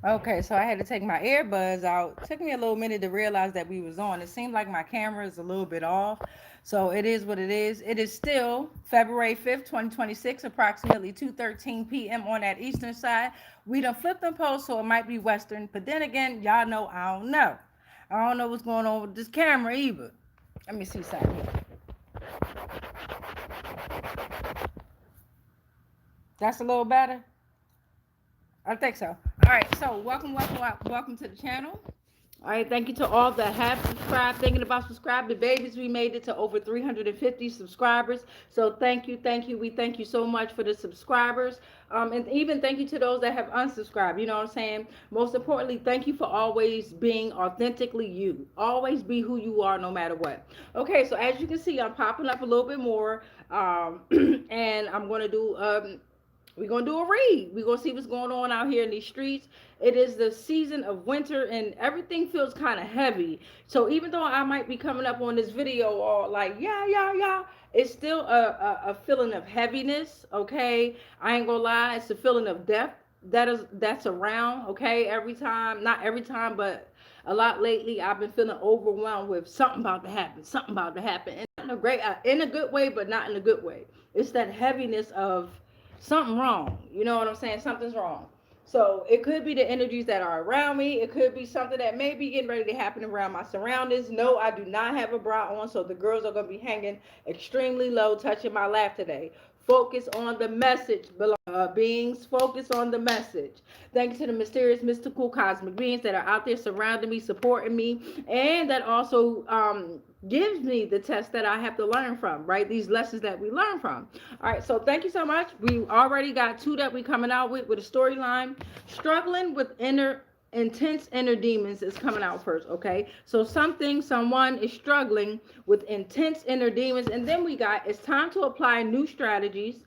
Okay, so I had to take my earbuds out. Took me a little minute to realize that we was on. It seemed like my camera is a little bit off. So it is what it is. It is still February 5th, 2026, approximately 2:13 p.m. on that eastern side. We done flipped them post, so it might be western. But then again, y'all know I don't know. I don't know what's going on with this camera either. Let me see something here. That's a little better. I think so. All right, so welcome to the channel. All right, thank you to all that have subscribed, thinking about subscribing. The babies, we made it to over 350 subscribers. So thank you. We thank you so much for the subscribers. And even thank you to those that have unsubscribed. You know what I'm saying? Most importantly, thank you for always being authentically you. Always be who you are no matter what. Okay, so as you can see, I'm popping up a little bit more. And I'm going to do we're gonna do a read. We're gonna see what's going on out here in these streets. It is the season of winter and everything feels kind of heavy. So even though I might be coming up on this video all like yeah, it's still a feeling of heaviness. Okay, I ain't gonna lie, it's a feeling of death that's around. Okay, every time, not every time, but a lot lately, I've been feeling overwhelmed with something about to happen, something about to happen, and in a good way, but not in a good way. It's that heaviness of something wrong. You know what I'm saying? Something's wrong. So it could be the energies that are around me. It could be something that may be getting ready to happen around my surroundings. No, I do not have a bra on, so the girls are going to be hanging extremely low, touching my lap today. Focus on the message, beings. Focus on the message. Thank you to the mysterious, mystical, cosmic beings that are out there surrounding me, supporting me, and that also gives me the test that I have to learn from, right? These lessons that we learn from. All right, so thank you so much. We already got two that we coming out with a storyline. Struggling with intense inner demons is coming out first, okay? So someone is struggling with intense inner demons, and then we got it's time to apply new strategies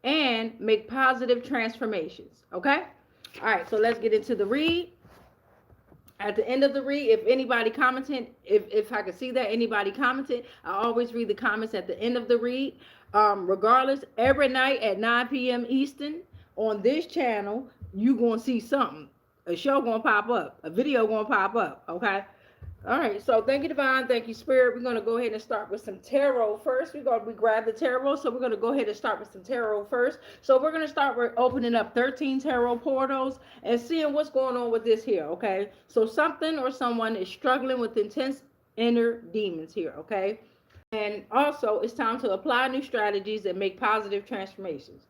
and make positive transformations, okay? All right, so let's get into the read. At the end of the read, if anybody commented, if I could see that anybody commented, I always read the comments at the end of the read. Regardless, every night at 9 p.m. Eastern on this channel, you gonna see something. A show gonna pop up, a video gonna pop up. Okay. All right, so thank you, Divine. Thank you, Spirit. We're going to go ahead and start with some tarot first. We grab the tarot, so we're going to go ahead and start with some tarot first. So we're going to start with opening up 13 tarot portals and seeing what's going on with this here, okay? So something or someone is struggling with intense inner demons here, okay? And also, it's time to apply new strategies and make positive transformations.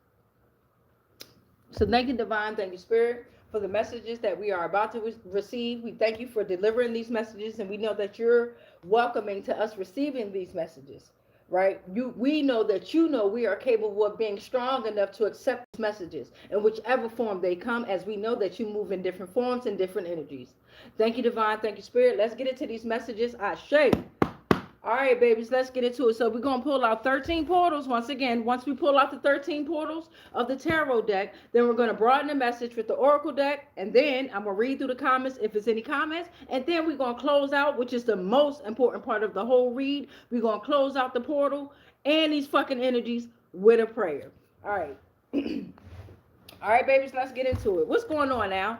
So thank you, Divine. Thank you, Spirit, for the messages that we are about to receive. We thank you for delivering these messages, and we know that you're welcoming to us receiving these messages, right? We know that you know we are capable of being strong enough to accept these messages in whichever form they come, as we know that you move in different forms and different energies. Thank you, Divine. Thank you, Spirit. Let's get into these messages. Ashe. All right, babies, let's get into it. So we're going to pull out 13 portals. Once again, once we pull out the 13 portals of the tarot deck, then we're going to broaden the message with the oracle deck. And then I'm going to read through the comments if there's any comments. And then we're going to close out, which is the most important part of the whole read. We're going to close out the portal and these fucking energies with a prayer. All right. All right, babies, let's get into it. What's going on now?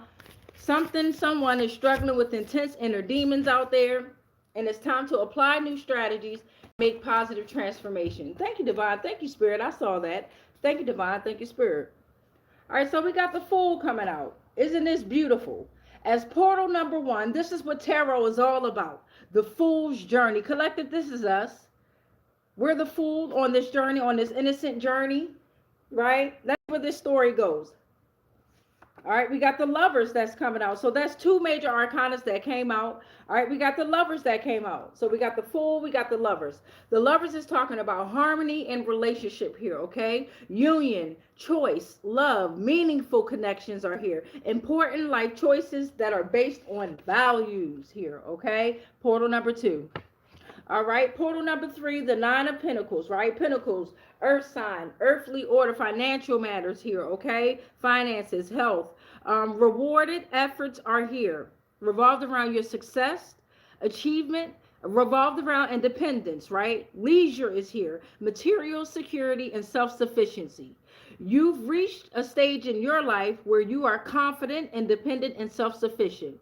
Someone is struggling with intense inner demons out there. And it's time to apply new strategies, make positive transformation. Thank you, Divine. Thank you, Spirit. I saw that. Thank you, Divine. Thank you, Spirit. All right, so we got the Fool coming out. Isn't this beautiful? As portal number 1, this is what tarot is all about. The Fool's journey. Collective, this is us. We're the Fool on this journey, on this innocent journey, right? That's where this story goes. All right, we got the Lovers that's coming out. So that's two major arcanas that came out. All right, we got the Lovers that came out. So we got the Fool, we got the Lovers. The Lovers is talking about harmony and relationship here, okay? Union, choice, love, meaningful connections are here. Important life choices that are based on values here, okay? Portal number 2. All right, portal number 3, the 9 of Pentacles, right? Pentacles, earth sign, earthly order, financial matters here, okay? Finances, health. Rewarded efforts are here, revolved around your success, achievement, revolved around independence, right? Leisure is here, material security and self-sufficiency. You've reached a stage in your life where you are confident, independent, and self-sufficient.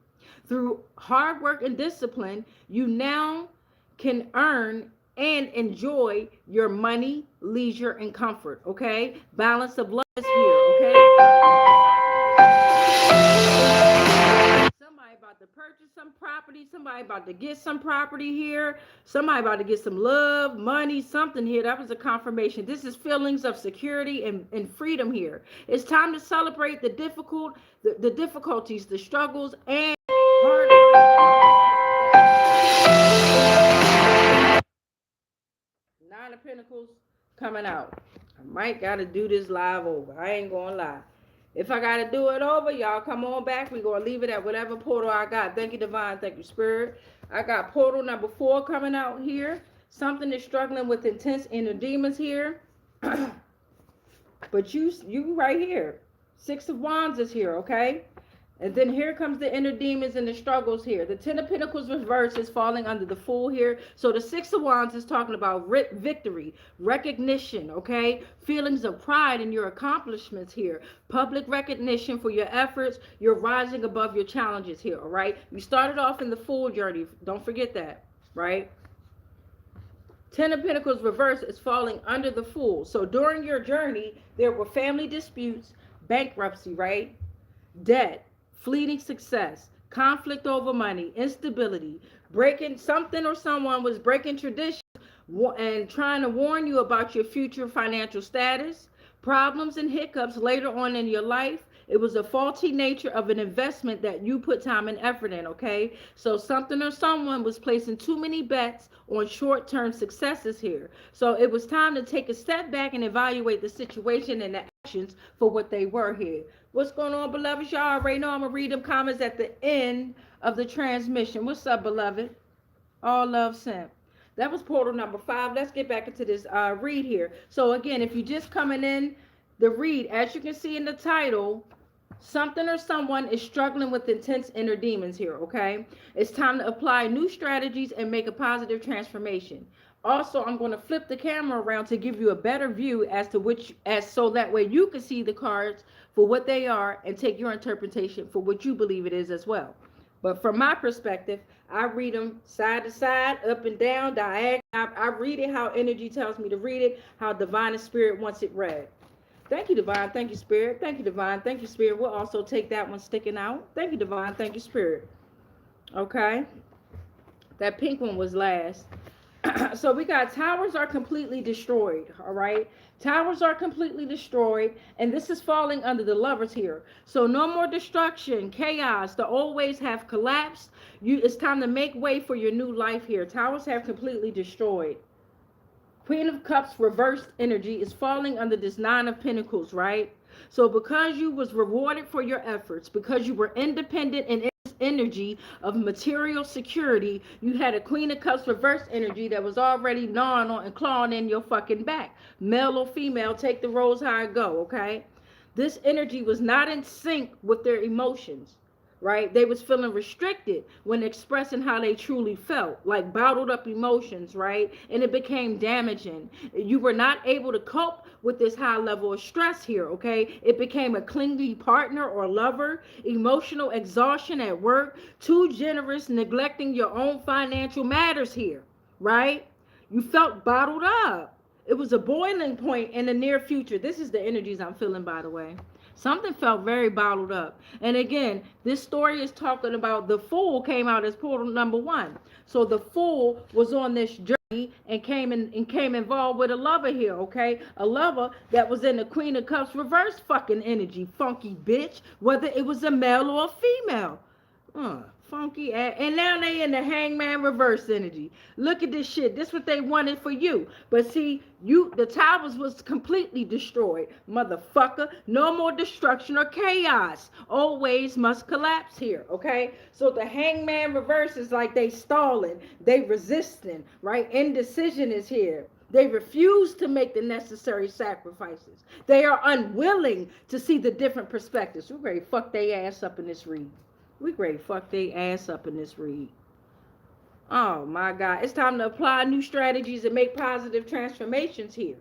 Through hard work and discipline, you now can earn and enjoy your money, leisure, and comfort. Okay, balance of love is here. Okay, somebody about to purchase some property, somebody about to get some property here, somebody about to get some love, money, something here. That was a confirmation. This is feelings of security and freedom here. It's time to celebrate the difficulties, the struggles, and hard work. Nine of Pentacles coming out. I might gotta do this live over. I ain't gonna lie. If I gotta do it over, y'all come on back. We're gonna leave it at whatever portal I got. Thank you, Divine. Thank you, Spirit. I got portal number 4 coming out here. Something is struggling with intense inner demons here. But you right here. 6 of Wands is here, okay? And then here comes the inner demons and the struggles here. The 10 of Pentacles reverse is falling under the Fool here. So the 6 of Wands is talking about victory, recognition, okay? Feelings of pride in your accomplishments here. Public recognition for your efforts. You're rising above your challenges here, all right? You started off in the Fool journey. Don't forget that, right? 10 of Pentacles reverse is falling under the Fool. So during your journey, there were family disputes, bankruptcy, right? Debt, fleeting success, conflict over money, instability, breaking something or someone was breaking tradition and trying to warn you about your future financial status, problems and hiccups later on in your life. It was a faulty nature of an investment that you put time and effort in, okay? So something or someone was placing too many bets on short-term successes here. So it was time to take a step back and evaluate the situation and the actions for what they were here. What's going on, beloveds? Y'all already know I'm going to read them comments at the end of the transmission. What's up, beloved? All love sent. That was portal number 5. Let's get back into this read here. So again, if you're just coming in, the read, as you can see in the title, something or someone is struggling with intense inner demons here, okay? It's time to apply new strategies and make a positive transformation. Also, I'm going to flip the camera around to give you a better view as to so that way you can see the cards for what they are and take your interpretation for what you believe it is as well. But from my perspective, I read them side to side, up and down, diagonal. I read it how energy tells me to read it, how divine and spirit wants it read. Thank you, Divine. Thank you, Spirit. Thank you, Divine. Thank you, Spirit. We'll also take that one sticking out. Thank you, Divine. Thank you, Spirit. Okay. That pink one was last. So we got towers are completely destroyed. All right. Towers are completely destroyed. And this is falling under the Lovers here. So no more destruction, chaos. The old ways have collapsed. It's time to make way for your new life here. Towers have completely destroyed. Queen of Cups reversed energy is falling under this 9 of Pentacles, right? So because you was rewarded for your efforts, because you were independent and in this energy of material security, you had a Queen of Cups reverse energy that was already gnawing on and clawing in your fucking back. Male or female, take the roles how it go, okay? This energy was not in sync with their emotions. Right? They was feeling restricted when expressing how they truly felt, like bottled up emotions, right? And it became damaging. You were not able to cope with this high level of stress here, okay? It became a clingy partner or lover, emotional exhaustion at work, too generous, neglecting your own financial matters here, right? You felt bottled up. It was a boiling point in the near future. This is the energies I'm feeling, by the way. Something felt very bottled up. And again, this story is talking about the Fool came out as portal number 1. So the Fool was on this journey and came involved with a lover here, okay? A lover that was in the Queen of Cups reverse fucking energy, funky bitch, whether it was a male or a female. Funky ass. And now they in the Hangman reverse energy. Look at this shit. This what they wanted for you. But see, the towers was completely destroyed. Motherfucker. No more destruction or chaos. Always must collapse here. Okay? So the Hangman reverse is like they stalling. They resisting. Right? Indecision is here. They refuse to make the necessary sacrifices. They are unwilling to see the different perspectives. We're ready to fuck their ass up in this read. We ready to fuck their ass up in this read. Oh my God. It's time to apply new strategies and make positive transformations here.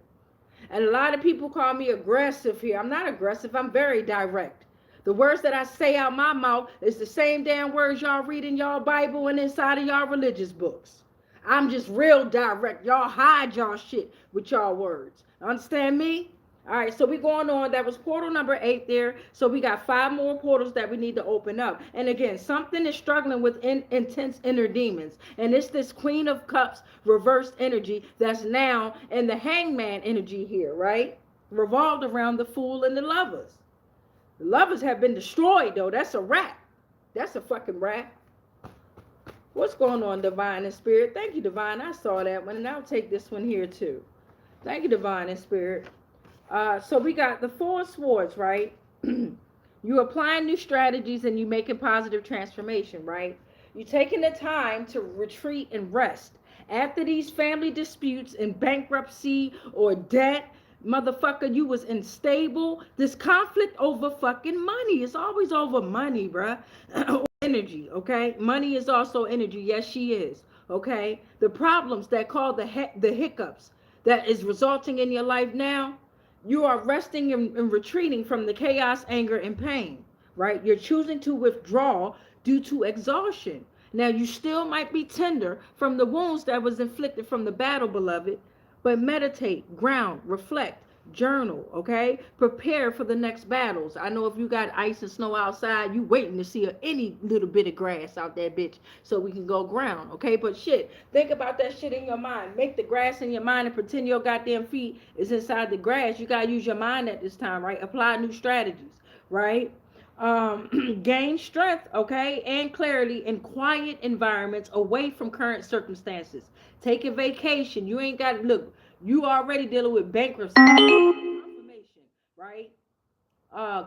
And a lot of people call me aggressive here. I'm not aggressive. I'm very direct. The words that I say out my mouth is the same damn words y'all read in y'all Bible and inside of y'all religious books. I'm just real direct. Y'all hide y'all shit with y'all words. Understand me? All right, so we going on. That was portal number 8 there. So we got 5 more portals that we need to open up. And again, something is struggling with intense inner demons. And it's this Queen of Cups reversed energy that's now in the hangman energy here, right? Revolved around the Fool and the Lovers. The Lovers have been destroyed, though. That's a wrap. That's a fucking wrap. What's going on, Divine and Spirit? Thank you, Divine. I saw that one, and I'll take this one here, too. Thank you, Divine and Spirit. So we got the 4 swords, right? You applying new strategies and you making positive transformation, right? You taking the time to retreat and rest. After these family disputes and bankruptcy or debt, motherfucker, you was unstable. This conflict over fucking money. It's always over money, bruh. Energy, okay? Money is also energy. Yes, she is, okay? The problems that call the hiccups that is resulting in your life now, you are resting and retreating from the chaos, anger, and pain, right? You're choosing to withdraw due to exhaustion. Now, you still might be tender from the wounds that was inflicted from the battle, beloved, but meditate, ground, reflect, journal, okay? Prepare for the next battles. I know if you got ice and snow outside, you waiting to see any little bit of grass out there, bitch, so we can go ground, okay? But shit, think about that shit in your mind. Make the grass in your mind and pretend your goddamn feet is inside the grass. You gotta use your mind at this time, right? Apply new strategies, right? Gain strength, okay, and clarity in quiet environments away from current circumstances. Take a vacation. You ain't got to look. You already dealing with bankruptcy, confirmation, right?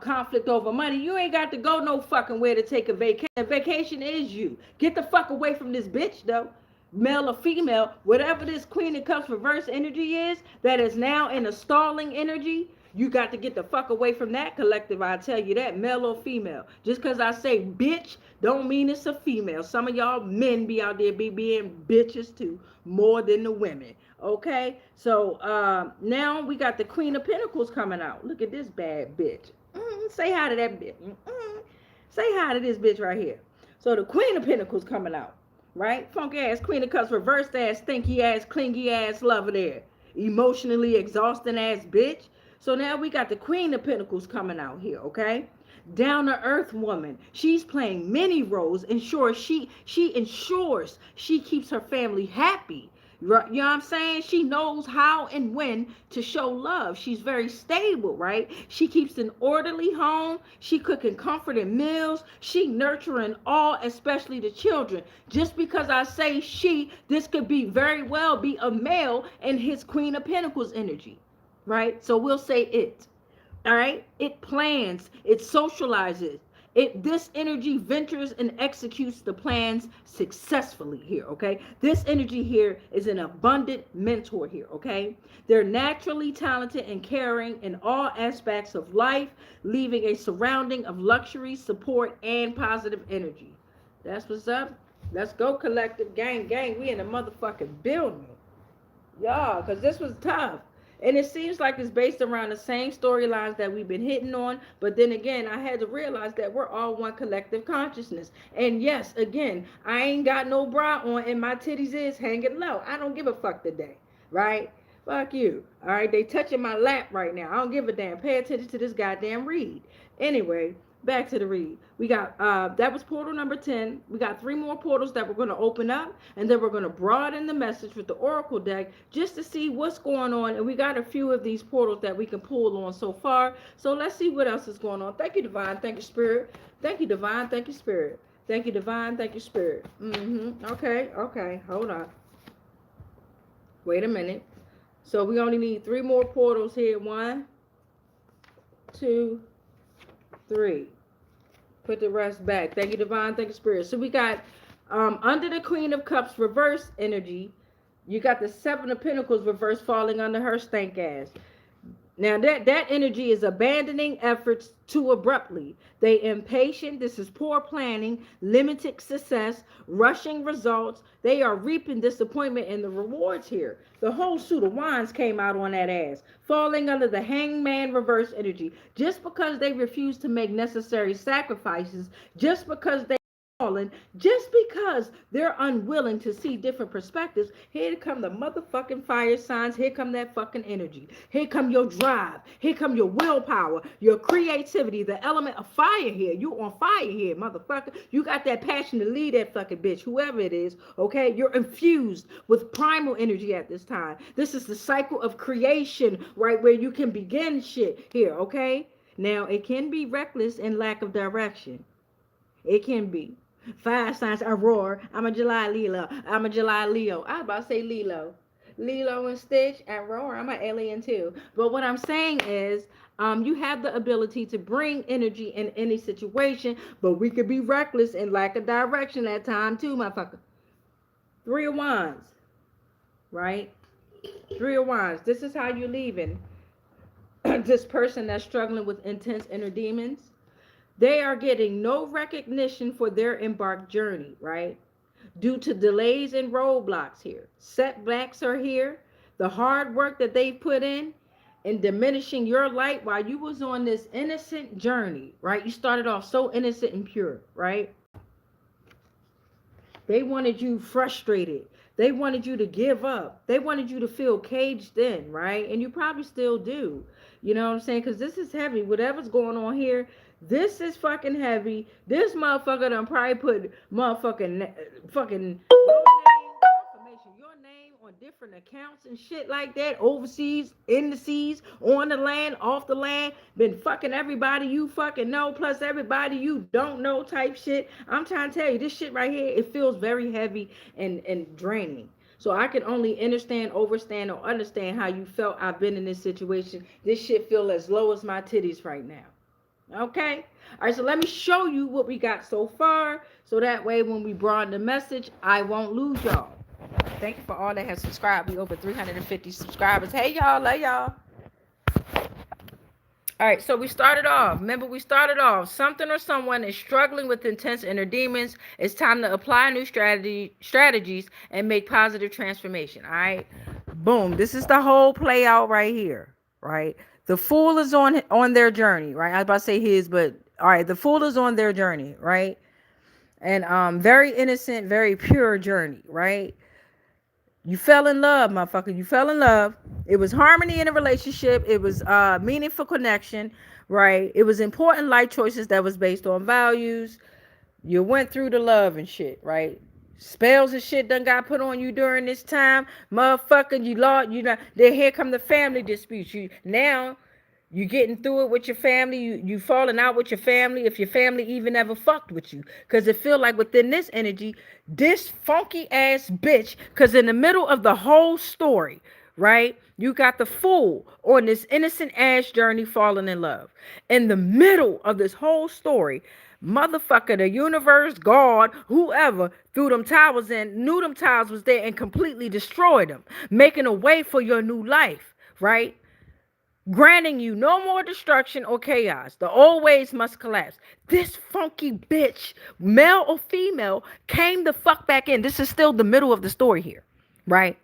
Conflict over money. You ain't got to go no fucking where to take a vacation. A vacation is you. Get the fuck away from this bitch, though. Male or female, whatever this Queen of Cups reverse energy is, that is now in a stalling energy, you got to get the fuck away from that collective. I tell you that, male or female. Just because I say bitch, don't mean it's a female. Some of y'all men be out there being bitches too, more than the women. Okay, so now we got the Queen of Pentacles coming out. Look at this bad bitch. Say hi to that bitch. Say hi to this bitch right here. So the Queen of Pentacles coming out, right? Funky ass Queen of Cups, reversed ass, stinky ass, clingy ass lover there. Emotionally exhausting ass bitch. So now we got the Queen of Pentacles coming out here, okay? Down to earth woman. She's playing many roles. She ensures she keeps her family happy. You know what I'm saying? She knows how and when to show love. She's very stable, right? She keeps an orderly home. She cooking comforting meals. She nurturing all, especially the children. Just because I say she, this could be very well be a male in his Queen of Pentacles energy, right? So we'll say it. All right, it plans, it socializes, this energy ventures and executes the plans successfully here. Okay, this energy here is an abundant mentor here. Okay, they're naturally talented and caring in all aspects of life, leaving a surrounding of luxury, support, and positive energy. That's what's up. Let's go, collective gang. We in a motherfucking building, y'all, because this was tough. And it seems like it's based around the same storylines that we've been hitting on. But then again, I had to realize that we're all one collective consciousness. And yes, again, I ain't got no bra on and my titties is hanging low. I don't give a fuck today, right? Fuck you. All right, they touching my lap right now. I don't give a damn. Pay attention to this goddamn read. Anyway, back to the read. We got that was portal number 10. We got 3 more portals that we're going to open up, and then we're going to broaden the message with the oracle deck just to see what's going on. And we got a few of these portals that we can pull on so far. So let's see what else is going on. Thank you, Divine. Thank you, Spirit. Thank you, Divine. Thank you, Spirit. Thank you, Divine. Thank you, Spirit. Okay. Hold on. Wait a minute. So we only need 3 more portals here. 1, 2, 3. Put the rest back. Thank you, Divine. Thank you, Spirit. So we got under the Queen of Cups reverse energy, you got the 7 of Pentacles reverse falling under her stank ass. Now that energy is abandoning efforts too abruptly. They impatient. This is poor planning, limited success, rushing results. They are reaping disappointment in the rewards here. The whole suit of wands came out on that ass, falling under the hangman reverse energy. Just because they refuse to make necessary sacrifices, just because they fallen, just because they're unwilling to see different perspectives. Here come the motherfucking fire signs. Here come that fucking energy. Here come your drive. Here come your willpower, your creativity, the element of fire here. You on fire here, motherfucker. You got that passion to lead that fucking bitch, whoever it is, okay? You're infused with primal energy at this time. This is the cycle of creation, right, where you can begin shit here, okay? Now, it can be reckless and lack of direction. It can be. Fire signs, Aurora. I'm a July Lilo. I'm a July Leo. I was about to say Lilo. Lilo and Stitch, Aurora. I'm an alien too. But what I'm saying is, you have the ability to bring energy in any situation, but we could be reckless and lack of direction at time too, motherfucker. Three of Wands, right? Three of Wands. This is how you're leaving this person that's struggling with intense inner demons. They are getting no recognition for their embarked journey, right? Due to delays and roadblocks here. Setbacks are here. The hard work that they put in diminishing your light while you was on this innocent journey, right? You started off so innocent and pure, right? They wanted you frustrated. They wanted you to give up. They wanted you to feel caged in, right? And you probably still do. You know what I'm saying? Because this is heavy. Whatever's going on here, this is fucking heavy. This motherfucker done probably put motherfucking fucking your name on different accounts and shit like that, overseas, in the seas, on the land, off the land, been fucking everybody you fucking know, plus everybody you don't know type shit. I'm trying to tell you, this shit right here, it feels very heavy and draining. So I can only understand, overstand, or understand how you felt. I've been in this situation. This shit feel as low as my titties right now. Okay? All right, so let me show you what we got so far. So that way when we broaden the message, I won't lose y'all. Thank you for all that have subscribed. We over 350 subscribers. Hey, y'all. Love y'all. All right, so we started off. Remember, we started off. Something or someone is struggling with intense inner demons. It's time to apply new strategies and make positive transformation. All right, boom. This is the whole play out right here. Right, the fool is on their journey. Right, I was about to say his, but all right, the fool is on their journey. Right, and very innocent, very pure journey. Right. You fell in love, motherfucker. You fell in love. It was harmony in a relationship. It was meaningful connection, right? It was important life choices that was based on values. You went through the love and shit, right? Spells and shit done got put on you during this time, motherfucker. You lost, you know. Then here come the family disputes. You now you getting through it with your family. You falling out with your family. If your family even ever fucked with you, because it feel like within this energy, this funky ass bitch. Because in the middle of the whole story, right, you got the fool on this innocent ass journey falling in love. In the middle of this whole story, motherfucker, the universe, God, whoever threw them towers in, knew them towers was there and completely destroyed them, making a way for your new life, right? Granting you no more destruction or chaos. The old ways must collapse. This funky bitch, male or female, came the fuck back in. This is still the middle of the story here, right?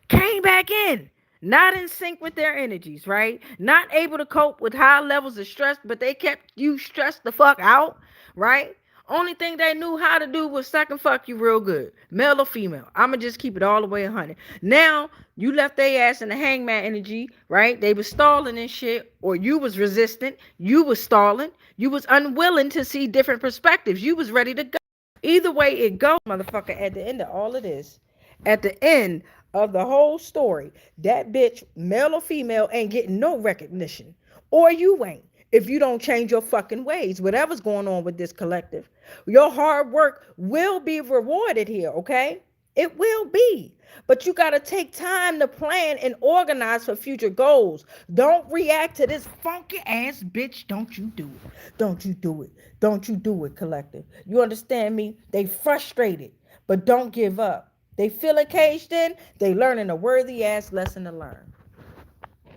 Came back in. Not in sync with their energies, right? Not able to cope with high levels of stress, but they kept you stressed the fuck out, right? Only thing they knew how to do was suck and fuck you real good. Male or female. I'ma just keep it all the way 100. Now, you left their ass in the hangman energy, right? They was stalling and shit, or you was resistant. You was stalling. You was unwilling to see different perspectives. You was ready to go. Either way it goes, motherfucker, at the end of all of this, at the end of the whole story, that bitch, male or female, ain't getting no recognition. Or you ain't. If you don't change your fucking ways, whatever's going on with this collective, your hard work will be rewarded here, okay? It will be. But you got to take time to plan and organize for future goals. Don't react to this funky ass bitch. Don't you do it. Don't you do it. Don't you do it, collective. You understand me? They frustrated, but don't give up. They feel caged in. They learning a worthy ass lesson to learn.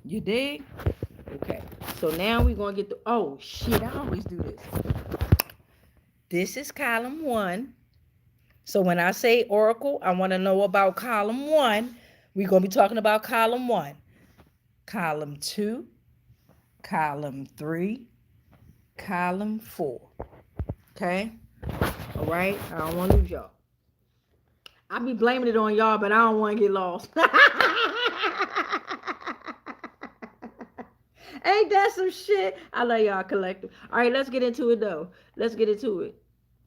You dig? Okay. So now we're going to get the, oh shit, I always do this. This is column 1. So when I say oracle, I want to know about column 1. We're going to be talking about column 1. Column 2, column 3, column 4. Okay? All right? I don't want to lose y'all. I be blaming it on y'all, but I don't want to get lost. Ain't that some shit? I love y'all collective. All right, let's get into it though. Let's get into it.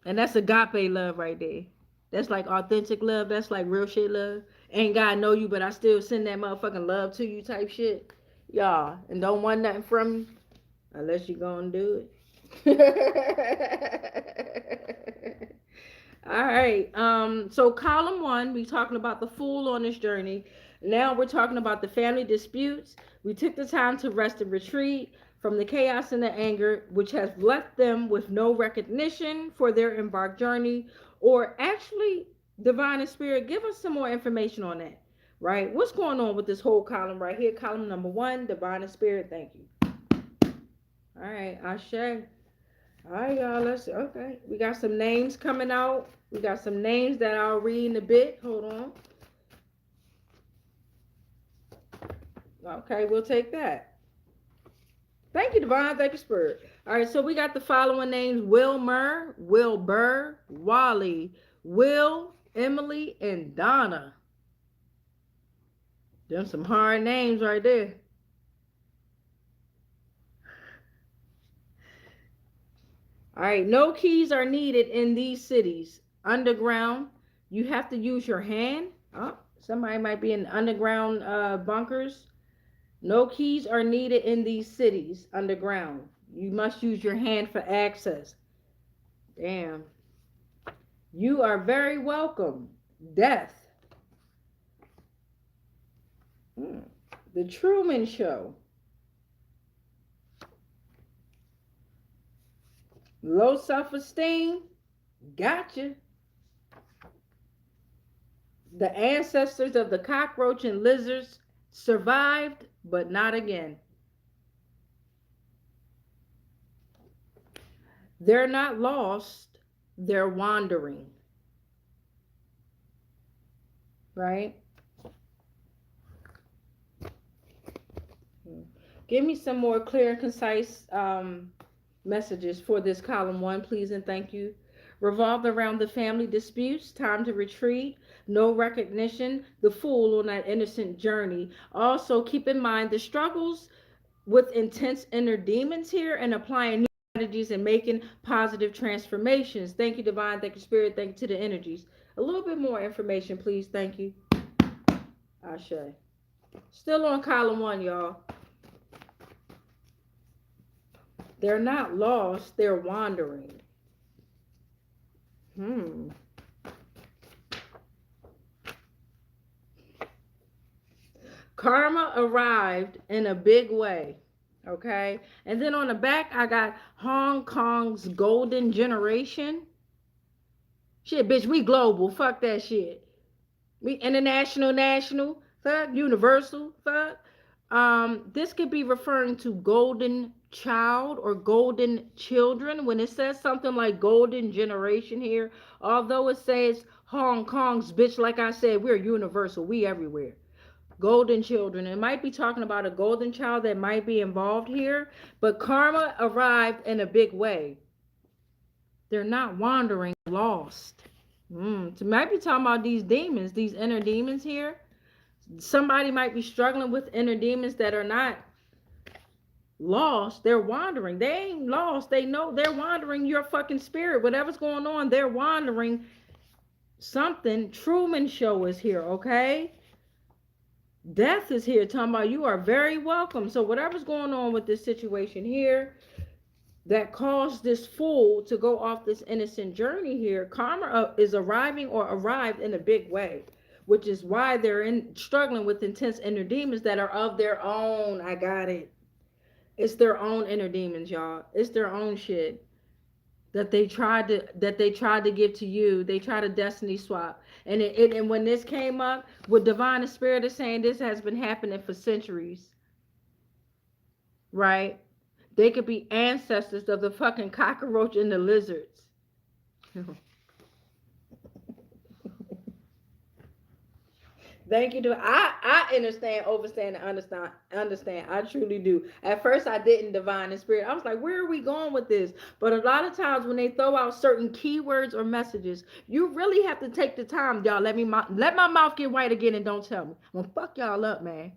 And that's agape love right there. That's like authentic love. That's like real shit love. Ain't God know you, but I still send that motherfucking love to you type shit. Y'all. And don't want nothing from you unless you gonna do it. All right. So column 1, we talking about the fool on this journey. Now we're talking about the family disputes. We took the time to rest and retreat from the chaos and the anger, which has left them with no recognition for their embarked journey. Or actually, divine and spirit, give us some more information on that. Right? What's going on with this whole column right here? Column number 1, divine and spirit. Thank you. All right, Ashe. All right, y'all. Let's okay. We got some names coming out. We got some names that I'll read in a bit. Hold on. Okay, we'll take that. Thank you, Divine. Thank you, Spirit. All right, so we got the following names: Wilmer, Wilbur, Wally, Will, Emily, and Donna. Them some hard names right there. All right, no keys are needed in these cities. Underground, you have to use your hand. Oh, somebody might be in underground bunkers. No keys are needed in these cities underground. You must use your hand for access. Damn. You are very welcome. Death. The Truman Show. Low self-esteem. Gotcha. The ancestors of the cockroach and lizards survived, but not again. They're not lost, they're wandering. Right? Give me some more clear and concise messages for this column 1, please and thank you. Revolved around the family disputes, time to retreat, no recognition, the fool on that innocent journey. Also, keep in mind the struggles with intense inner demons here and applying new strategies and making positive transformations. Thank you, Divine. Thank you, Spirit. Thank you to the energies. A little bit more information, please. Thank you. Ashe. Still on column 1, y'all. They're not lost, they're wandering. Karma arrived in a big way. Okay. And then on the back, I got Hong Kong's golden generation. Shit, bitch, we global. Fuck that shit. We international, national, fuck, universal, fuck. This could be referring to golden child or golden children. When it says something like golden generation here, although it says Hong Kong's, bitch, like I said, we're universal. We everywhere. Golden children. It might be talking about a golden child that might be involved here, but karma arrived in a big way. They're not wandering, lost. So might be talking about these demons, these inner demons here. Somebody might be struggling with inner demons that are not lost. They're wandering. They ain't lost. They know they're wandering your fucking spirit. Whatever's going on, they're wandering something. Truman Show is here, okay? Death is here, talking about you are very welcome. So whatever's going on with this situation here that caused this fool to go off this innocent journey here, karma is arriving or arrived in a big way, which is why they're struggling with intense inner demons that are of their own. I got it. It's their own inner demons, y'all. It's their own shit that they tried to give to you. They tried to destiny swap. And when this came up, what Divine and Spirit is saying, this has been happening for centuries. right? They could be ancestors of the fucking cockroach and the lizards. Thank you. I understand, overstand, and understand. I truly do. At first, I didn't divine in spirit. I was like, where are we going with this? But a lot of times when they throw out certain keywords or messages, you really have to take the time, y'all. Let my mouth get white again and don't tell me. I'm gonna fuck y'all up, man.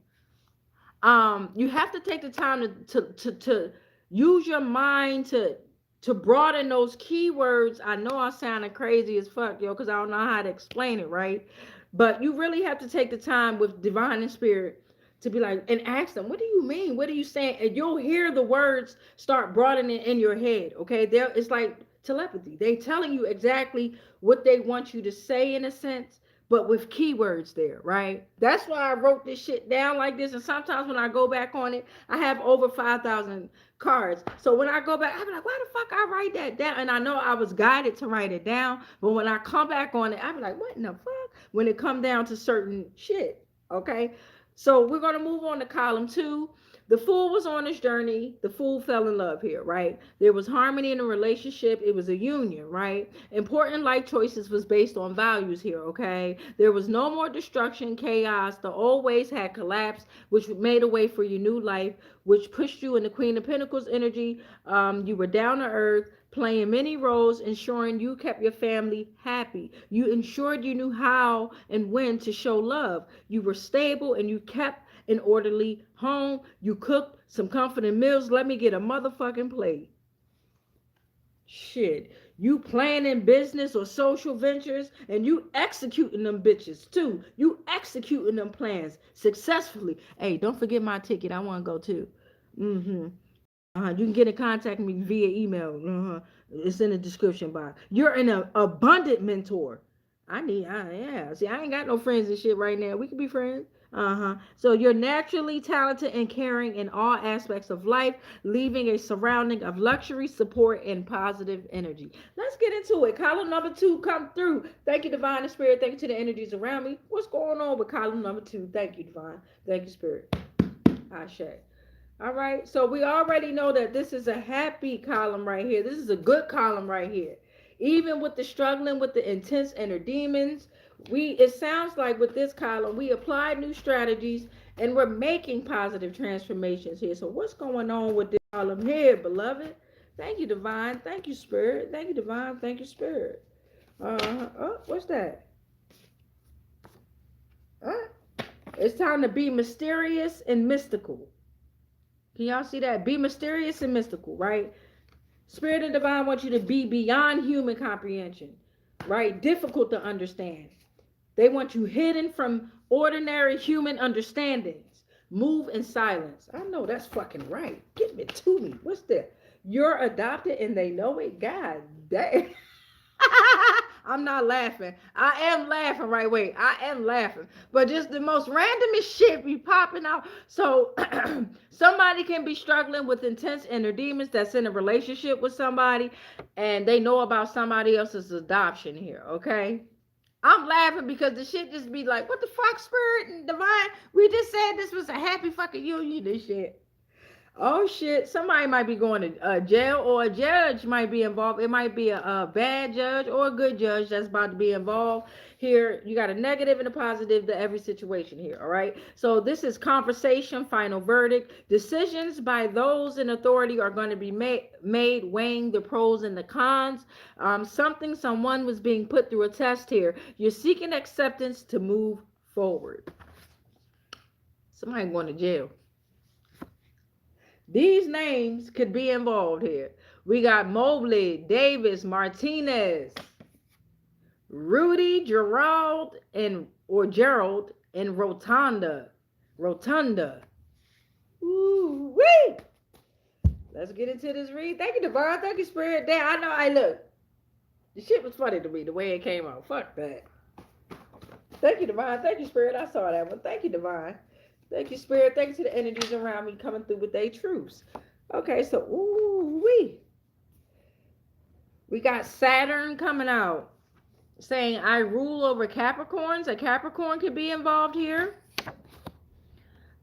You have to take the time to use your mind to broaden those keywords. I know I sounded crazy as fuck, yo, because I don't know how to explain it, right? But you really have to take the time with divine and spirit to be like and ask them, what do you mean? What are you saying? And you'll hear the words start broadening in your head. Okay, there it's like telepathy. They telling you exactly what they want you to say in a sense, but with keywords there, right? That's why I wrote this shit down like this. And sometimes when I go back on it, I have over 5,000 cards. So when I go back, I'm like, why the fuck I write that down? And I know I was guided to write it down, but when I come back on it, I'm like, what in the fuck? When it come down to certain shit, okay? So we're gonna move on to column 2. The fool was on his journey. The fool fell in love here, right? There was harmony in a relationship. It was a union, right? Important life choices was based on values here, okay? There was no more destruction, chaos. The old ways had collapsed, which made a way for your new life, which pushed you in the Queen of Pentacles energy. You were down to earth, playing many roles, ensuring you kept your family happy. You ensured you knew how and when to show love. You were stable and you kept an orderly home. You cooked some comforting meals. Let me get a motherfucking plate. Shit. You planning business or social ventures and you executing them bitches too. You executing them plans successfully. Hey, don't forget my ticket. I want to go too. Mm-hmm. You can get in contact with me via email. It's in the description box. You're an abundant mentor. Yeah. See, I ain't got no friends and shit right now. We can be friends. So you're naturally talented and caring in all aspects of life, leaving a surrounding of luxury, support, and positive energy. Let's get into it. Column number 2 come through. Thank you, Divine and Spirit. Thank you to the energies around me. What's going on with column number 2? Thank you, Divine. Thank you, Spirit. Ashe. All right, so we already know that this is a happy column right here. This is a good column right here. Even with the struggling with the intense inner demons, it sounds like with this column, we applied new strategies and we're making positive transformations here. So what's going on with this column here, beloved? Thank you, Divine. Thank you, Spirit. Thank you, Divine. Thank you, Spirit. What's that? It's time to be mysterious and mystical. Can y'all see that? Be mysterious and mystical, right? Spirit and divine want you to be beyond human comprehension, right? Difficult to understand. They want you hidden from ordinary human understandings. Move in silence. I know that's fucking right. Give it to me. What's that? You're adopted and they know it. God damn. I'm not laughing. I am laughing, right? Wait, I am laughing. But just the most randomest shit be popping out. So somebody can be struggling with intense inner demons that's in a relationship with somebody and they know about somebody else's adoption here, okay? I'm laughing because the shit just be like, what the fuck, Spirit and Divine? We just said this was a happy fucking union, this shit. Oh shit, somebody might be going to jail or a judge might be involved. It might be a bad judge or a good judge that's about to be involved here. You got a negative and a positive to every situation here, all right? So this is conversation, final verdict. Decisions by those in authority are going to be made weighing the pros and the cons. Someone was being put through a test here. You're seeking acceptance to move forward. Somebody going to jail. These names could be involved here. We got Mobley, Davis, Martinez, Rudy, Gerald, Gerald, and Rotunda. Ooh, wee! Let's get into this read. Thank you, Divine. Thank you, Spirit. Damn, I know. I look. The shit was funny to me the way it came out. Fuck that. Thank you, Divine. Thank you, Spirit. I saw that one. Thank you, Divine. Thank you, Spirit. Thank you to the energies around me coming through with their truths. Okay, so we got Saturn coming out saying I rule over Capricorns. A Capricorn could be involved here.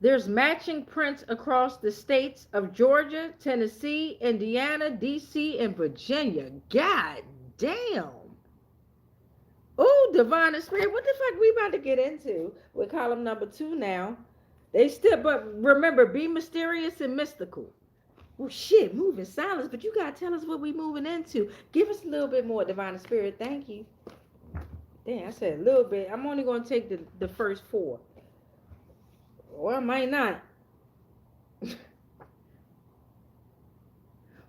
There's matching prints across the states of Georgia, Tennessee, Indiana, DC, and Virginia. God damn. Oh, divine and spirit. What the fuck we about to get into with column number 2 now? They still, but remember, be mysterious and mystical. Well, shit, moving silence, but you gotta tell us what we moving into. Give us a little bit more, divine and spirit. Thank you. Damn, I said a little bit. I'm only gonna take the first 4. Or I might not.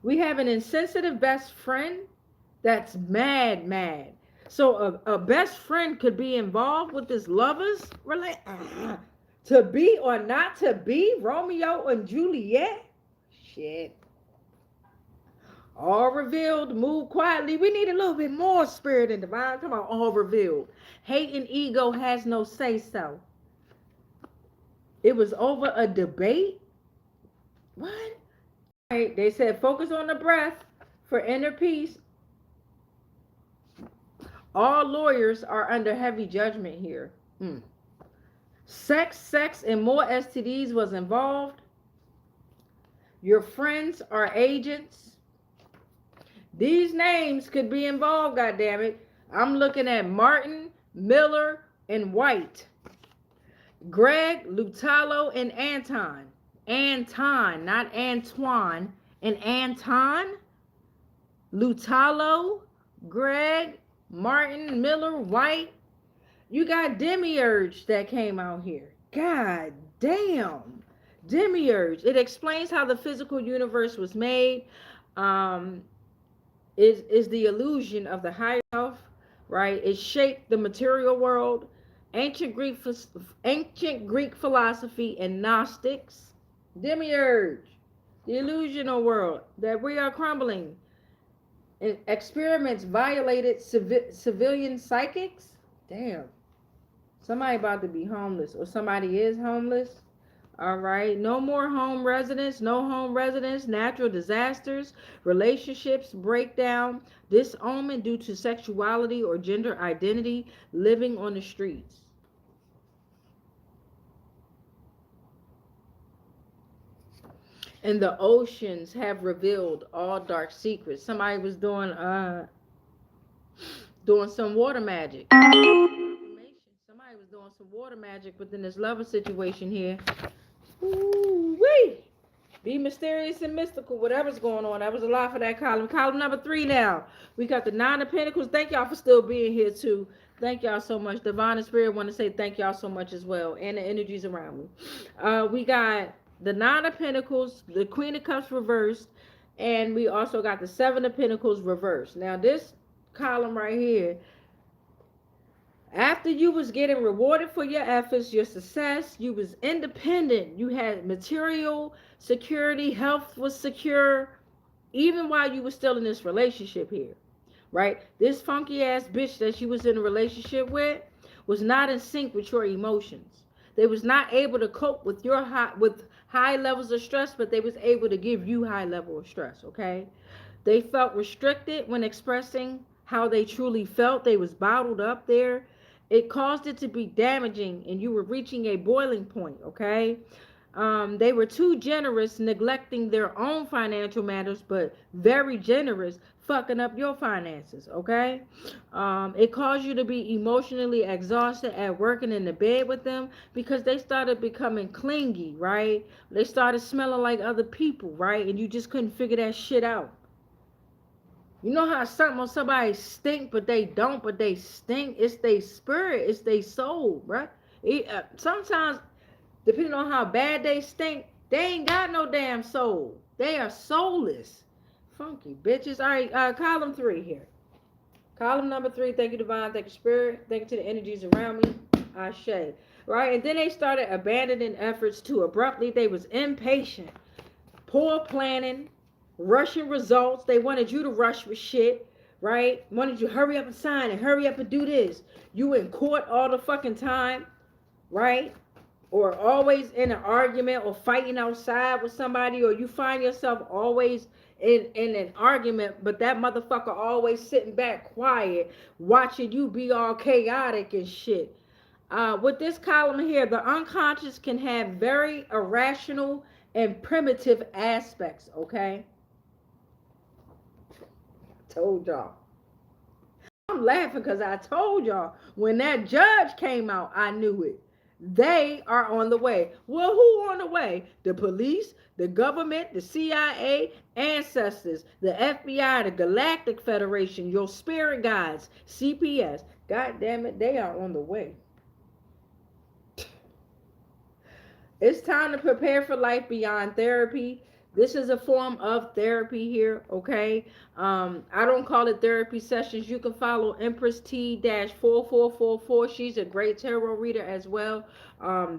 We have an insensitive best friend that's mad. So a best friend could be involved with this lovers relate to be or not to be Romeo and Juliet. Shit. All revealed, move quietly. We need a little bit more spirit and divine. Come on, all revealed. Hate and ego has no say so. It was over a debate. What? Right, they said focus on the breath for inner peace. All lawyers are under heavy judgment here. Sex, and more STDs was involved. Your friends are agents. These names could be involved, goddammit. I'm looking at Martin, Miller, and White. Greg, Lutalo, and Anton. Anton, not Antoine. And Anton, Lutalo, Greg, Martin, Miller, White. You got Demiurge that came out here. God damn. Demiurge. It explains how the physical universe was made. Is the illusion of the higher self, right? It shaped the material world. Ancient Greek philosophy and Gnostics. Demiurge. The illusional world that we are crumbling. Experiments violated civilian psychics. Damn. Somebody about to be homeless, or somebody is homeless. All right. No more home residents, natural disasters, relationships breakdown, disownment due to sexuality or gender identity, living on the streets. And the oceans have revealed all dark secrets. Somebody was doing some water magic. Somebody was doing some water magic within this lover situation here. Ooh-wee. Be mysterious and mystical, whatever's going on. That was a lot for that column. Column number 3 now. We got the 9 of Pentacles. Thank y'all for still being here too. Thank y'all so much. Divine and Spirit want to say thank y'all so much as well. And the energies around me. We got the 9 of Pentacles, the Queen of Cups reversed, and we also got the 7 of Pentacles reversed. Now this column right here, after you was getting rewarded for your efforts, your success, you was independent, you had material security, health was secure, even while you were still in this relationship here, right? This funky ass bitch that you was in a relationship with was not in sync with your emotions. They was not able to cope with your high levels of stress, but they was able to give you high level of stress, okay? They felt restricted when expressing how they truly felt. They was bottled up there. It caused it to be damaging, and you were reaching a boiling point, okay? They were too generous, neglecting their own financial matters, but very generous, fucking up your finances, okay? It caused you to be emotionally exhausted at working in the bed with them because they started becoming clingy, right? They started smelling like other people, right? And you just couldn't figure that shit out. You know how somebody stink, but they don't, but they stink? It's their spirit, it's their soul, right? Sometimes, depending on how bad they stink, they ain't got no damn soul. They are soulless. Funky bitches. All right, column 3 here. Column number 3, thank you, Divine, thank you, Spirit, thank you to the energies around me. Ashe. Right, and then they started abandoning efforts too abruptly. They was impatient, poor planning, rushing results. They wanted you to rush with shit, right? Wanted you to hurry up and sign and hurry up and do this. You in court all the fucking time, right? Or always in an argument or fighting outside with somebody, or you find yourself always in an argument, but that motherfucker always sitting back quiet, watching you be all chaotic and shit. With this column here, the unconscious can have very irrational and primitive aspects. Okay, told y'all. I'm laughing because I told y'all when that judge came out, I knew it. They are on the way. Well, who on the way? The police, the government, the CIA, ancestors, the FBI, the Galactic Federation, your spirit guides, CPS. God damn it, they are on the way. It's time to prepare for life beyond therapy. This is a form of therapy here, okay? I don't call it therapy sessions. You can follow Empress T-4444. She's a great tarot reader as well.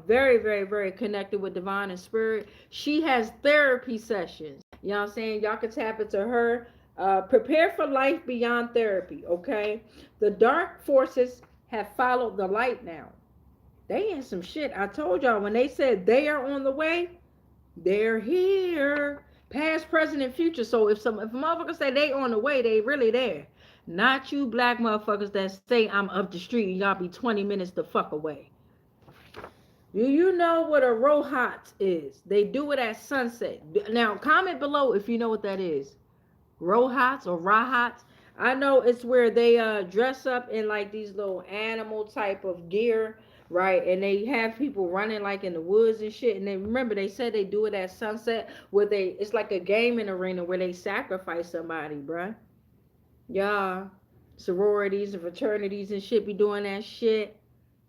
Very, very, very connected with divine and spirit. She has therapy sessions. You know what I'm saying? Y'all can tap into her. Prepare for life beyond therapy, okay? The dark forces have followed the light now. They in some shit. I told y'all when they said they are on the way, they're here. Past, present, and future. So if motherfuckers say they on the way, they really there. Not you black motherfuckers that say I'm up the street and y'all be 20 minutes the fuck away. Do you know what a rohat is? They do it at sunset. Now comment below if you know what that is. Rohats or rahats. I know it's where they dress up in like these little animal type of gear, right? And they have people running like in the woods and shit. And then remember they said they do it at sunset where it's like a gaming arena where they sacrifice somebody, bruh. Yeah. Sororities and fraternities and shit be doing that shit.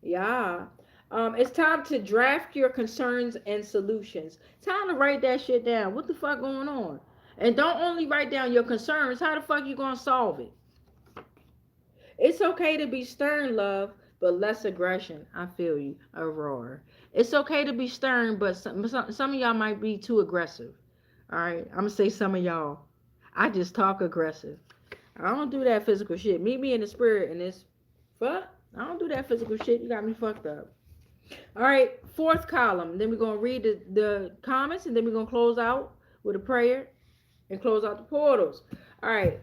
Yeah. It's time to draft your concerns and solutions. Time to write that shit down. What the fuck going on? And don't only write down your concerns. How the fuck you gonna solve it? It's okay to be stern, love, but less aggression. I feel you, Aurora. It's okay to be stern, but some of y'all might be too aggressive. All right, I'm gonna say some of y'all. I just talk aggressive. I don't do that physical shit. Meet me in the spirit and this fuck. I don't do that physical shit. You got me fucked up. All right, fourth column. Then we're gonna read the comments, and then we're gonna close out with a prayer and close out the portals. All right.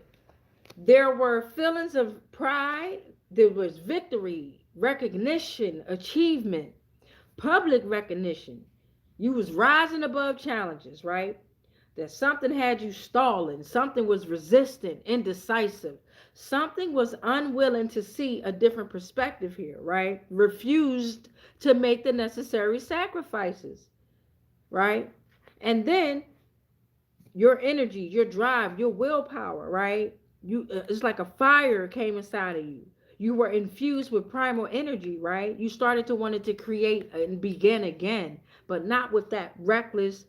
There were feelings of pride. There was victory, recognition, achievement, public recognition. You was rising above challenges, right? That something had you stalling. Something was resistant, indecisive. Something was unwilling to see a different perspective here, right? Refused to make the necessary sacrifices, right? And then your energy, your drive, your willpower, right? It's like a fire came inside of you. You were infused with primal energy, right? You started to wanted to create and begin again, but not with that reckless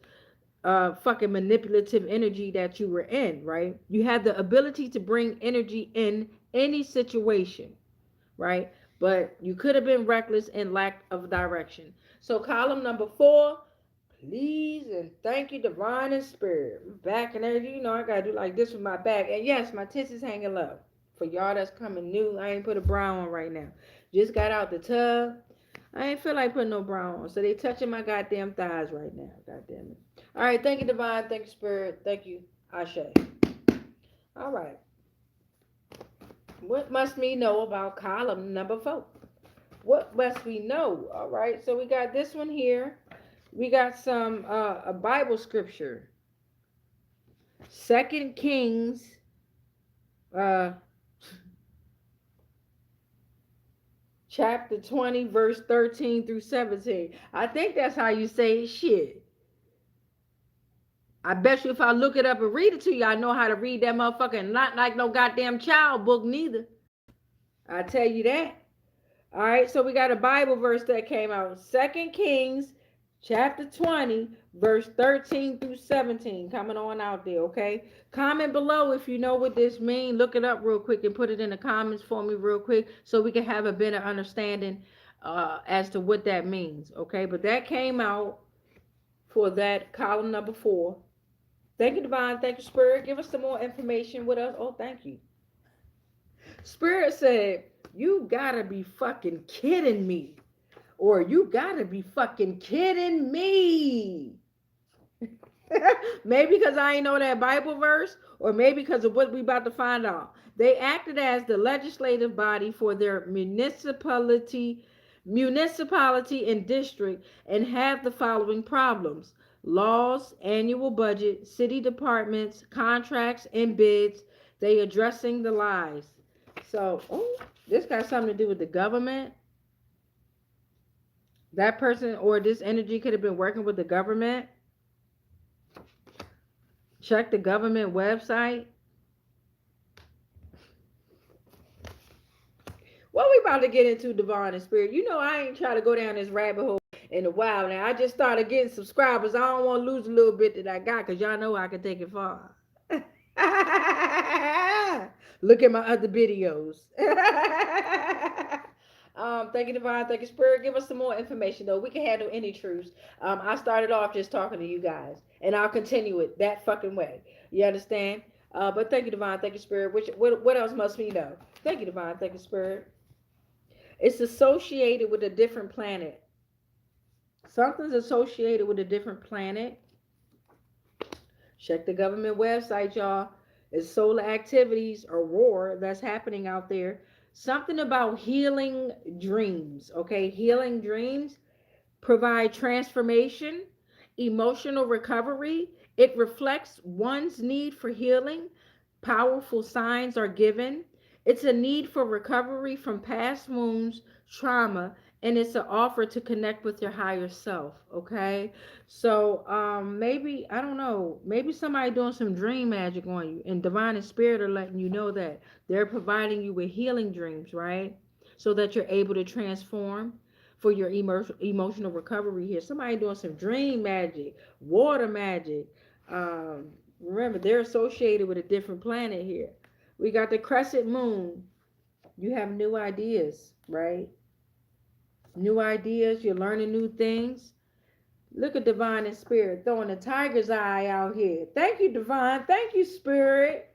fucking manipulative energy that you were in, right? You had the ability to bring energy in any situation, right? But you could have been reckless and lack of direction. So column number 4, please and thank you, divine and spirit. Back and everything, you know, I gotta do like this with my back. And yes, my tits is hanging low. For y'all that's coming new, I ain't put a bra on right now. Just got out the tub. I ain't feel like putting no bra on. So they touching my goddamn thighs right now. God damn it. All right, thank you, divine. Thank you, spirit. Thank you, Ashe. All right. What must we know about column number 4? What must we know? All right, so we got this one here. We got some a Bible scripture. 2 Kings chapter 20 verse 13 through 17. I think that's how you say shit. I bet you if I look it up and read it to you, I know how to read that motherfucker and not like no goddamn child book neither. I tell you that. All right, so we got a Bible verse that came out. 2 Kings chapter 20, verse 13 through 17. Coming on out there, okay? Comment below if you know what this means. Look it up real quick and put it in the comments for me real quick so we can have a better understanding as to what that means, okay? But that came out for that column number 4. Thank you, Divine. Thank you, Spirit. Give us some more information with us. Oh, thank you. Spirit said, you gotta be fucking kidding me. Or you gotta be fucking kidding me. Maybe because I ain't know that Bible verse, or maybe because of what we about to find out. They acted as the legislative body for their municipality, municipality, and district and have the following problems: laws, annual budget, city departments, contracts, and bids. They addressing the lies. So, oh, this got something to do with the government. That person or this energy could have been working with the government. Check the government website. What we about to get into, divine and spirit? You know I ain't trying to go down this rabbit hole in a while now. I just started getting subscribers. I don't want to lose a little bit that I got because y'all know I can take it far. Look at my other videos. Thank you, divine. Thank you, spirit. Give us some more information though. We can handle any truths. I started off just talking to you guys, and I'll continue it that fucking way. You understand? But thank you, divine. Thank you, spirit. What else must we know? Thank you, divine. Thank you, spirit. It's associated with a different planet. Something's associated with a different planet. Check the government website, y'all. It's solar activities or war that's happening out there. Something about healing dreams, okay? Healing dreams provide transformation, emotional recovery. It reflects one's need for healing. Powerful signs are given. It's a need for recovery from past wounds, trauma, and it's an offer to connect with your higher self, okay? So maybe, I don't know, maybe somebody doing some dream magic on you, and divine and spirit are letting you know that they're providing you with healing dreams, right? So that you're able to transform for your emotional recovery here. Somebody doing some dream magic, water magic. Remember, they're associated with a different planet here. We got the crescent moon. You have new ideas, right? New ideas. You're learning new things. Look at divine and spirit throwing a tiger's eye out here. Thank you, divine. Thank you, spirit.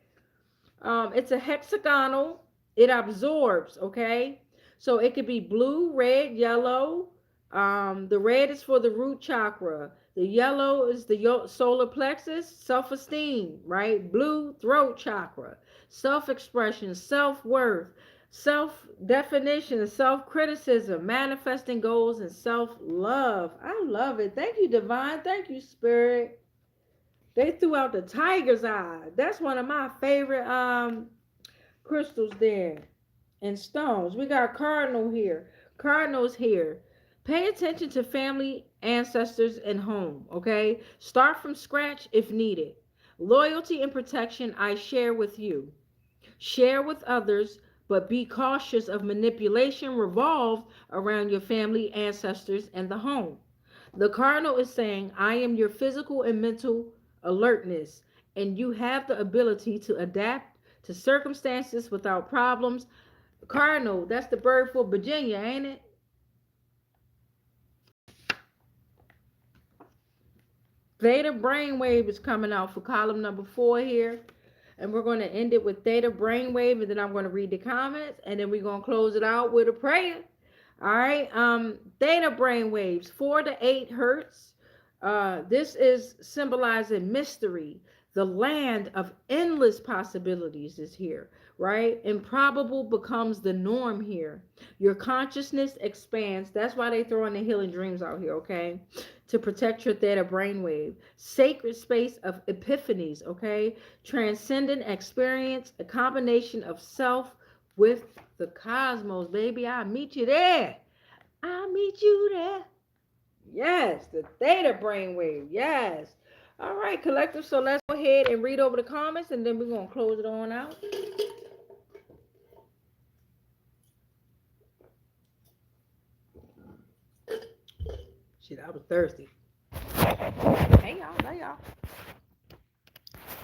It's a hexagonal. It absorbs, okay? So it could be blue, red, yellow. The red is for the root chakra. The yellow is the solar plexus, self-esteem, right? Blue, throat chakra, self-expression, self-worth, self-definition, self-criticism, manifesting goals, and self-love. I love it. Thank you, divine. Thank you, spirit. They threw out the tiger's eye. That's one of my favorite crystals there. And stones. We got cardinal here. Cardinals here. Pay attention to family, ancestors, and home. Okay? Start from scratch if needed. Loyalty and protection I share with you. Share with others, but be cautious of manipulation revolved around your family, ancestors, and the home. The cardinal is saying, I am your physical and mental alertness, and you have the ability to adapt to circumstances without problems. Cardinal, that's the bird for Virginia, ain't it? Theta brainwave is coming out for column number 4 here. And we're going to end it with theta brainwave, and then I'm going to read the comments, and then we're going to close it out with a prayer. All right. Theta brainwaves, 4 to 8 hertz. This is symbolizing mystery. The land of endless possibilities is here, right? Improbable becomes the norm here. Your consciousness expands. That's why they throw in the healing dreams out here, okay? To protect your theta brainwave. Sacred space of epiphanies, okay? Transcendent experience, a combination of self with the cosmos, baby. I'll meet you there. I'll meet you there. Yes, the theta brainwave. Yes. All right, collective. So let's go ahead and read over the comments, and then we're going to close it on out. Shit, I was thirsty. Hey, y'all. Hey, y'all.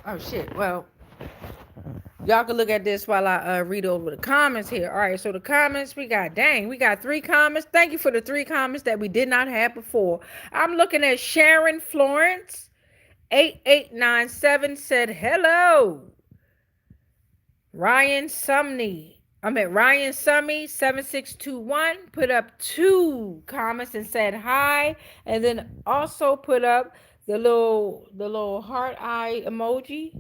Oh, shit. Well, y'all can look at this while I read over the comments here. All right, so the comments, we got 3 comments. Thank you for the 3 comments that we did not have before. I'm looking at Sharon Florence. 8897 said hello. Ryan Sumney 7621 put up 2 comments and said hi, and then also put up the little heart eye emoji.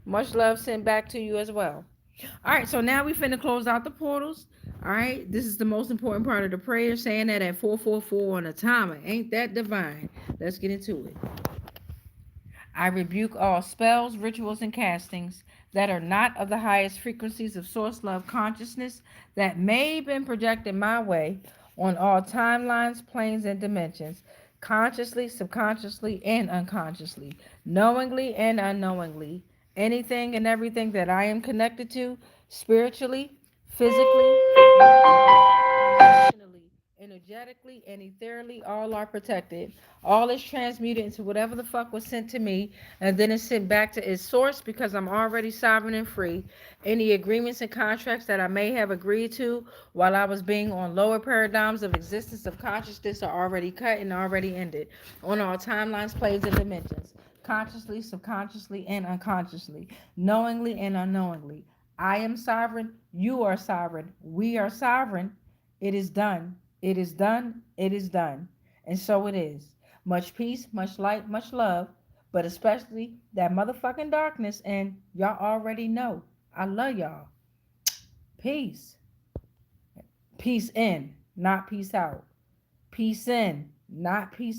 Much love sent back to you as well. All right, so now we finna close out the portals. All right, this is the most important part of the prayer, saying that at 444 on a timer. Ain't that divine? Let's get into it. I rebuke all spells, rituals, and castings that are not of the highest frequencies of source love consciousness that may have been projected my way on all timelines, planes, and dimensions, consciously, subconsciously, and unconsciously, knowingly and unknowingly. Anything and everything that I am connected to, spiritually, physically, emotionally, energetically, and ethereally, all are protected. All is transmuted into whatever the fuck was sent to me, and then it's sent back to its source because I'm already sovereign and free. Any agreements and contracts that I may have agreed to while I was being on lower paradigms of existence of consciousness are already cut and already ended on all timelines, planes, and dimensions, consciously, subconsciously, and unconsciously, knowingly and unknowingly. I am sovereign. You are sovereign. We are sovereign. It is done. It is done. It is done. And so it is. Much peace, much light, much love, but especially that motherfucking darkness. And y'all already know. I love y'all. Peace. Peace in, not peace out. Peace in, not peace out.